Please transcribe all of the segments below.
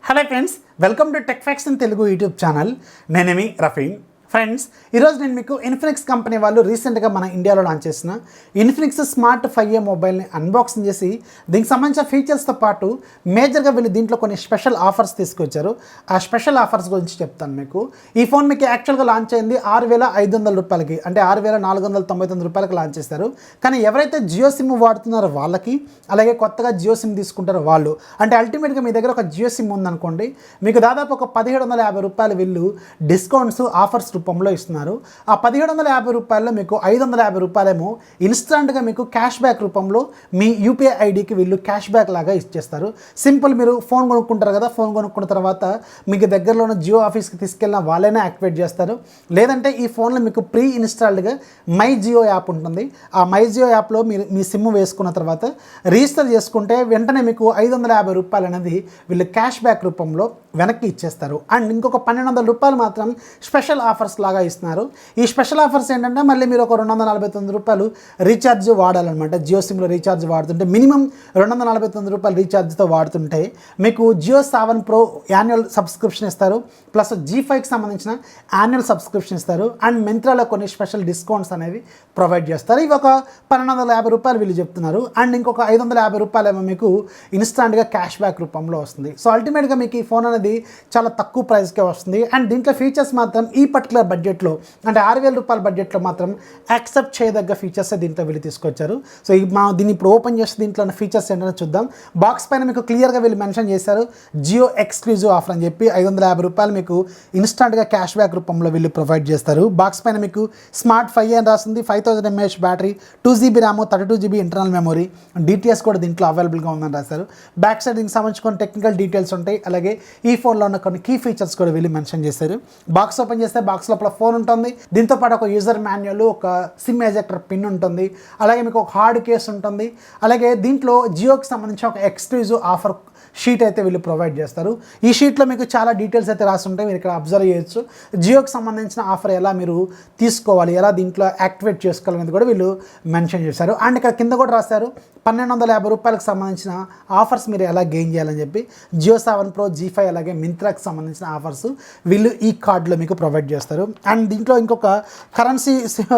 Hello friends, welcome to Techfox in Telugu YouTube channel. నేనేమి Rafeen. Friends, ఈరోజు నేను మీకు ఇన్ఫినిక్స్ కంపెనీ వాళ్ళు రీసెంట్గా మన ఇండియాలో లాంచ్ చేసిన ఇన్ఫినిక్స్ స్మార్ట్ 5A మొబైల్ని అన్బాక్సింగ్ చేసి దీనికి సంబంధించిన ఫీచర్స్తో పాటు మేజర్గా వీళ్ళు దీంట్లో కొన్ని స్పెషల్ ఆఫర్స్ తీసుకొచ్చారు. ఆ స్పెషల్ ఆఫర్స్ గురించి చెప్తాను మీకు. ఈ ఫోన్ మీకు యాక్చువల్గా లాంచ్ అయింది 6,500 రూపాయలకి, అంటే 6,499 రూపాయలకి లాంచ్ చేశారు. కానీ ఎవరైతే జియో సిమ్ వాడుతున్నారో వాళ్ళకి, అలాగే కొత్తగా జియో సిమ్ తీసుకుంటారో వాళ్ళు, అంటే అల్టిమేట్గా మీ దగ్గర ఒక జియో సిమ్ ఉందనుకోండి, మీకు దాదాపు ఒక 1,750 రూపాయలు వీళ్ళు డిస్కౌంట్స్ ఆఫర్స్ రూపంలో ఇస్తున్నారు. ఆ 1,750 రూపాయల్లో మీకు 550 రూపాయలేమో ఇన్స్టాంట్గా మీకు క్యాష్ బ్యాక్ రూపంలో మీ యూపీఐ ఐడికి వీళ్ళు క్యాష్ బ్యాక్ లాగా ఇచ్చేస్తారు. సింపుల్, మీరు ఫోన్ కొనుక్కుంటారు కదా, ఫోన్ కొనుక్కున్న తర్వాత మీకు దగ్గరలో ఉన్న జియో ఆఫీస్కి తీసుకెళ్ళిన వాళ్ళైనా యాక్టివేట్ చేస్తారు. లేదంటే ఈ ఫోన్లో మీకు ప్రీ ఇన్స్టాల్డ్గా మై జియో యాప్ ఉంటుంది. ఆ మై జియో యాప్లో మీరు మీ సిమ్ వేసుకున్న తర్వాత రిజిస్టర్ చేసుకుంటే వెంటనే మీకు 550 రూపాయలు అనేది వీళ్ళు క్యాష్ బ్యాక్ రూపంలో వెనక్కి ఇచ్చేస్తారు. అండ్ ఇంకొక 1,200 రూపాయలు మాత్రం స్పెషల్ ఆఫర్స్ లాగా ఇస్తున్నారు. ఈ స్పెషల్ ఆఫర్స్ ఏంటంటే మళ్ళీ మీరు ఒక 249 రూపాయలు రీఛార్జ్ వాడాలన్నమాట. జియో సిమ్లో రీఛార్జ్ వాడుతుంటే మినిమం 249 రూపాయలు రీఛార్జ్తో వాడుతుంటే మీకు జియో 7 Pro యాన్యువల్ సబ్స్క్రిప్షన్ ఇస్తారు, ప్లస్ G5కి సంబంధించిన యాన్యువల్ సబ్స్క్రిప్షన్ ఇస్తారు. అండ్ మింత్రాలో కొన్ని స్పెషల్ డిస్కౌంట్స్ అనేవి ప్రొవైడ్ చేస్తారు. ఇవి ఒక 1,250 రూపాయలు వీళ్ళు చెప్తున్నారు. అండ్ ఇంకొక 550 రూపాయలు ఏమో మీకు ఇన్స్టాంట్గా క్యాష్ బ్యాక్ రూపంలో వస్తుంది. సో అల్టిమేట్గా మీకు ఈ ఫోన్ అనేది చాలా తక్కువ ప్రైస్కే వస్తుంది. అండ్ దీంట్లో ఫీచర్స్ మాత్రం ఈ పర్టికులర్ బడ్జెట్లో, అంటే 6,000 రూపాయల బడ్జెట్లో మాత్రం యాక్సెప్ట్ చేయదగ్గ ఫీచర్స్ దీంట్లో వీళ్ళు తీసుకొచ్చారు. సో మనం దీన్ని ఇప్పుడు ఓపెన్ చేస్తే దీంట్లో ఉన్న ఫీచర్స్ ఏంటో చూద్దాం. బాక్స్ పైన మీకు క్లియర్గా వీళ్ళు మెన్షన్ చేశారు జియో ఎక్స్క్లూజివ్ ఆఫర్ అని చెప్పి 550 రూపాయలు మీకు ఇన్స్టాంట్గా క్యాష్ బ్యాక్ రూపంలో వీళ్ళు ప్రొవైడ్ చేస్తారు. బాక్స్ పైన మీకు స్మార్ట్ 5A అని రాస్తుంది, 5000 mAh battery, 2GB RAM, 32GB internal memory, DTS కూడా దీంట్లో అవైలబుల్గా ఉందని రాశారు. బ్యాక్ సైడ్ దీనికి సంబంధించిన టెక్నికల్ డీటెయిల్స్ ఉంటాయి. అలాగే ఈ ఫోన్లో ఉన్న కొన్ని కీ ఫీచర్స్ కూడా వీళ్ళు మెన్షన్ చేశారు. బాక్స్ ఓపెన్ చేస్తే బాక్స్ లోపల ఫోన్ ఉంటుంది. దీంతో పాటు ఒక యూజర్ మాన్యువల్, ఒక సిమ్ ఎజెక్టర్ పిన్ ఉంటుంది. అలాగే మీకు ఒక హార్డ్ కేస్ ఉంటుంది. అలాగే దీంట్లో జియోకి సంబంధించిన ఒక ఎక్స్క్లూజివ్ ఆఫర్ షీట్ అయితే వీళ్ళు ప్రొవైడ్ చేస్తారు. ఈ షీట్లో మీకు చాలా డీటెయిల్స్ అయితే రాసి ఉంటాయి, మీరు ఇక్కడ అబ్జర్వ్ చేయొచ్చు. జియోకి సంబంధించిన ఆఫర్ ఎలా మీరు తీసుకోవాలి, ఎలా దీంట్లో యాక్టివేట్ చేసుకోవాలనేది కూడా వీళ్ళు మెన్షన్ చేశారు. అండ్ ఇక్కడ కింద కూడా రాశారు 1,250 రూపాయలకు సంబంధించిన ఆఫర్స్ మీరు ఎలా గెయిన్ చేయాలని చెప్పి. జియో 7 Pro, G5 అలాగే మింత్రాకి సంబంధించిన ఆఫర్స్ వీళ్ళు ఈ కార్డులో మీకు ప్రొవైడ్ చేస్తారు. అండ్ దీంట్లో ఇంకొక కరెన్సీ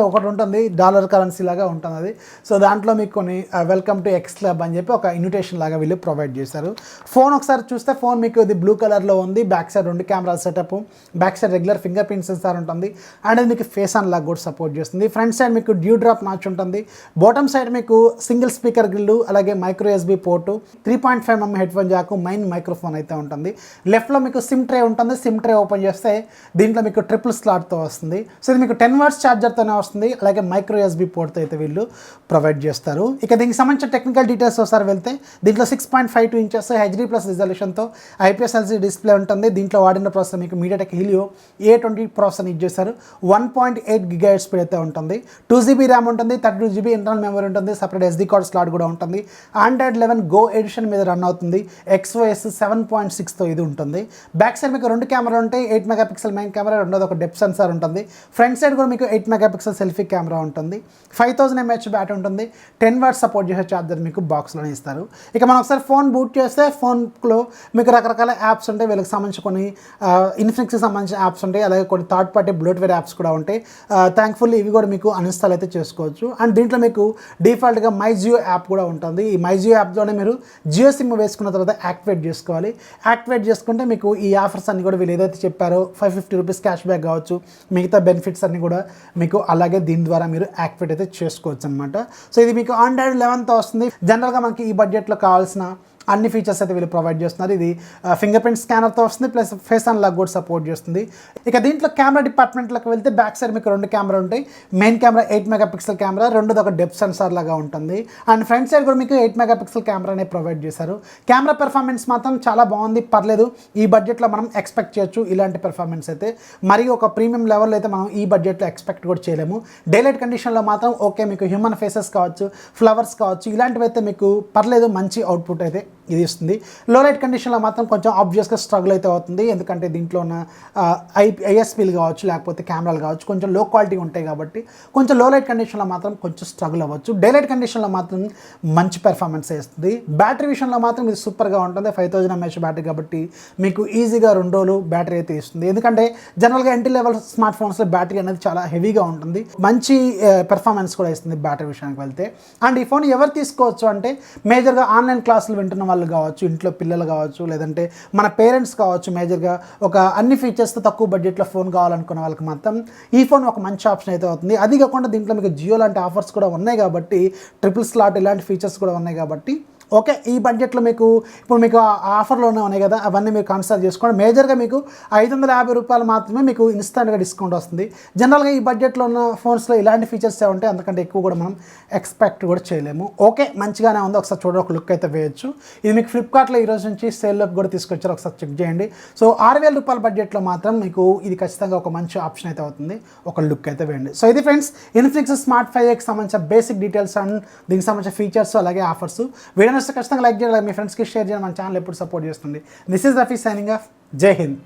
ఒకటి ఉంటుంది, డాలర్ కరెన్సీ లాగా ఉంటుంది అది. సో దాంట్లో మీకు కొన్ని వెల్కమ్ టు ఎక్స్ క్లబ్ అని చెప్పి ఒక ఇన్విటేషన్ లాగా వీళ్ళు ప్రొవైడ్ చేశారు. ఫోన్ ఒకసారి చూస్తే ఫోన్ మీకు ఇది బ్లూ కలర్లో ఉంది. బ్యాక్ సైడ్ 2 కెమెరాల setup, back side regular fingerprint sensor ఉంటుంది. అండ్ అది మీకు ఫేస్ అన్లాక్ కూడా సపోర్ట్ చేస్తుంది. ఫ్రంట్ సైడ్ మీకు డ్యూ డ్రాప్ నాచ్ ఉంటుంది. బాటమ్ సైడ్ మీకు సింగిల్ స్పీకర్ గ్రిల్లు, అలాగే micro USB port, 3.5mm headphone jack, main microphone అయితే ఉంటుంది. లెఫ్ట్లో మీకు సిమ్ ట్రే ఉంటుంది. సిమ్ ట్రే ఓపెన్ చేస్తే దీంట్లో మీకు ట్రిపుల్ స్లాట్తో వస్తుంది. సో ఇది మీకు 10 watts ఛార్జర్తోనే వస్తుంది. అలాగే మైక్రో USB పోర్ట్తో అయితే వీళ్ళు ప్రొవైడ్ చేస్తారు. ఇక దీనికి సంబంధించిన టెక్నికల్ డీటెయిల్స్ ఒకసారి వెళ్తే దీంట్లో 6.52 inches HD+ రిజల్యూషన్తో IPS LCD display ఉంటుంది. దీంట్లో వాడిన ప్రాసెసర్ మీకు MediaTek Helio A20 processor use చేశారు. 1.8 GHz స్పీడ్ అయితే ఉంటుంది. 2GB ర్యామ్ ఉంటుంది, 32GB ఇంటర్నల్ మెమరీ ఉంటుంది, సపరేట్ SD కార్డ్ స్లాట్ కూడా ఉంటుంది. Android 11 Go ఎడిషన్ మీద రన్ అవుతుంది. XOS 7.6తో ఇది ఉంటుంది. బ్యాక్ సైడ్ మీకు 2 కెమెరాలు ఉంటాయి. 8 MP మెయిన్ కెమెరా, రెండోది ఒక డెప్త్ సెన్సార్ ఉంటుంది. ఫ్రంట్ సైడ్ కూడా మీకు 8 MP సెల్ఫీ కెమెరా ఉంటుంది. 5000 mAh బ్యాటరీ ఉంటుంది. 10 watts సపోర్ట్ చేసే ఛార్జర్ మీకు బాక్స్లోనే ఇస్తారు. ఇక మనం ఒకసారి ఫోన్ బూట్ చేస్తే ఫోన్లో మీకు రకరకాల యాప్స్ ఉంటాయి. వీళ్ళకి సంబంధించి కొన్ని ఇన్ఫినిక్స్కి సంబంధించిన యాప్స్ ఉంటాయి. అలాగే కొన్ని థర్డ్ పార్టీ బ్లోట్వేర్ యాప్స్ కూడా ఉంటాయి. థ్యాంక్ఫుల్లీ ఇవి కూడా మీకు అన్ఇన్స్టాల్ అయితే చేసుకోవచ్చు. అండ్ దీంట్లో మీకు డిఫాల్ట్గా మై జియో యాప్ కూడా ఉంటుంది. ఈ మై జియో యాప్లోనే మీరు జియో సిమ్ వేసుకున్న తర్వాత యాక్టివేట్ చేసుకోవాలి. యాక్టివేట్ చేసుకుంటే మీకు ఈ ఆఫర్స్ అన్ని కూడా వీళ్ళు ఏదైతే చెప్పారో 550 రూపీస్ క్యాష్ బ్యాక్ కావచ్చు, మిగతా బెనిఫిట్స్ అన్ని కూడా మీకు అలాగే దీని ద్వారా మీరు యాక్టివేట్ అయితే చేసుకోవచ్చు అనమాట. సో ఇది మీకు Android 11తో వస్తుంది. జనరల్గా మనకి ఈ బడ్జెట్లో కావాల్సిన అన్ని ఫీచర్స్ అయితే వీళ్ళు ప్రొవైడ్ చేస్తున్నారు. ఇది ఫింగర్ ప్రింట్ స్కానర్తో వస్తుంది, ప్లస్ ఫేస్ అన్లాక్ కూడా సపోర్ట్ చేస్తుంది. ఇక దీంట్లో కెమెరా డిపార్ట్మెంట్లోకి వెళ్తే బ్యాక్ సైడ్ మీకు 2 కెమెరా ఉంటాయి. మెయిన్ కెమెరా 8 MP కెమెరా, రెండోది ఒక డెప్త్ సెన్సార్ లాగా ఉంటుంది. అండ్ ఫ్రంట్ సైడ్ కూడా మీకు 8 MP కెమెరానే ప్రొవైడ్ చేశారు. కెమెరా పెర్ఫార్మెన్స్ మాత్రం చాలా బాగుంది, పర్లేదు. ఈ బడ్జెట్లో మనం ఎక్స్పెక్ట్ చేయొచ్చు ఇలాంటి పెర్ఫార్మెన్స్ అయితే. మరి ఒక ప్రీమియం లెవెల్లో అయితే మనం ఈ బడ్జెట్లో ఎక్స్పెక్ట్ కూడా చేయలేము. డేలైట్ కండిషన్లో మాత్రం ఓకే, మీకు హ్యూమన్ ఫేసెస్ కావచ్చు, ఫ్లవర్స్ కావచ్చు, ఇలాంటివి అయితే మీకు పర్లేదు, మంచి అవుట్పుట్ అయితే ఇది ఇస్తుంది. లో లైట్ కండిషన్లో మాత్రం కొంచెం ఆబ్వియస్గా స్ట్రగుల్ అయితే అవుతుంది, ఎందుకంటే దీంట్లో ఉన్న ఐఎస్పీలు కావచ్చు లేకపోతే కెమెరాలు కావచ్చు కొంచెం లో క్వాలిటీ ఉంటాయి కాబట్టి కొంచెం లో లైట్ కండిషన్లో మాత్రం కొంచెం స్ట్రగుల్ అవ్వచ్చు. డే లైట్ కండిషన్లో మాత్రం మంచి పెర్ఫార్మెన్స్ ఇస్తుంది. బ్యాటరీ విషయంలో మాత్రం ఇది సూపర్గా ఉంటుంది. 5000 mAh బ్యాటరీ కాబట్టి మీకు ఈజీగా 2 రోజులు బ్యాటరీ అయితే ఇస్తుంది. ఎందుకంటే జనరల్గా ఎంట్రీ లెవెల్ స్మార్ట్ ఫోన్స్లో బ్యాటరీ అనేది చాలా హెవీగా ఉంటుంది. మంచి పెర్ఫార్మెన్స్ కూడా ఇస్తుంది బ్యాటరీ విషయానికి వెళ్తే. అండ్ ఈ ఫోన్ ఎవరు తీసుకోవచ్చు అంటే మేజర్గా ఆన్లైన్ క్లాసులు వింటున్న వాళ్ళు కావచ్చు, ఇంట్లో పిల్లలు కావచ్చు, లేదంటే మన పేరెంట్స్ కావచ్చు. మేజర్గా ఒక అన్ని ఫీచర్స్తో తక్కువ బడ్జెట్లో ఫోన్ కావాలనుకున్న వాళ్ళకి మాత్రం ఈ ఫోన్ ఒక మంచి ఆప్షన్ అయితే అవుతుంది. అది కాకుండా దీంట్లో మీకు జియో లాంటి ఆఫర్స్ కూడా ఉన్నాయి కాబట్టి, ట్రిపుల్ స్లాట్ ఇలాంటి ఫీచర్స్ కూడా ఉన్నాయి కాబట్టి ఓకే, ఈ బడ్జెట్లో మీకు ఇప్పుడు మీకు ఆఫర్లోనే ఉన్నాయి కదా, అవన్నీ మీరు కన్సిడర్ చేసుకోండి. మేజర్గా మీకు 550 రూపాయలు మాత్రమే మీకు ఇన్స్టాంట్గా డిస్కౌంట్ వస్తుంది. జనరల్గా ఈ బడ్జెట్లో ఉన్న ఫోన్స్లో ఇలాంటి ఫీచర్స్ ఉంటాయి, అంతకంటే ఎక్కువ కూడా మనం ఎక్స్పెక్ట్ కూడా చేయలేము. ఓకే, మంచిగానే ఉంది. ఒకసారి చూడండి, ఒక లుక్ అయితే వేయచ్చు. ఇది మీకు ఫ్లిప్కార్ట్లో ఈరోజు నుంచి సేల్లోకి కూడా తీసుకొచ్చారు, ఒకసారి చెక్ చేయండి. సో 6000 రూపాయల బడ్జెట్లో మాత్రం మీకు ఇది ఖచ్చితంగా ఒక మంచి ఆప్షన్ అయితే అవుతుంది. ఒక లుక్ అయితే వేయండి. సో ఇది ఫ్రెండ్స్ ఇన్ఫినిక్స్ స్మార్ట్ 5కి సంబంధించిన బేసిక్ డీటెయిల్స్ అండ్ దీనికి సంబంధించిన ఫీచర్స్ అలాగే ఆఫర్స్. వీడియో ఖచ్చితంగా లైక్ చేయాలి, మీ ఫ్రెండ్స్కి షేర్ చేయాలి. మన ఛానల్ ఎప్పుడు సపోర్ట్ చేస్తుంది. This is Rafi signing off. జై హింద్.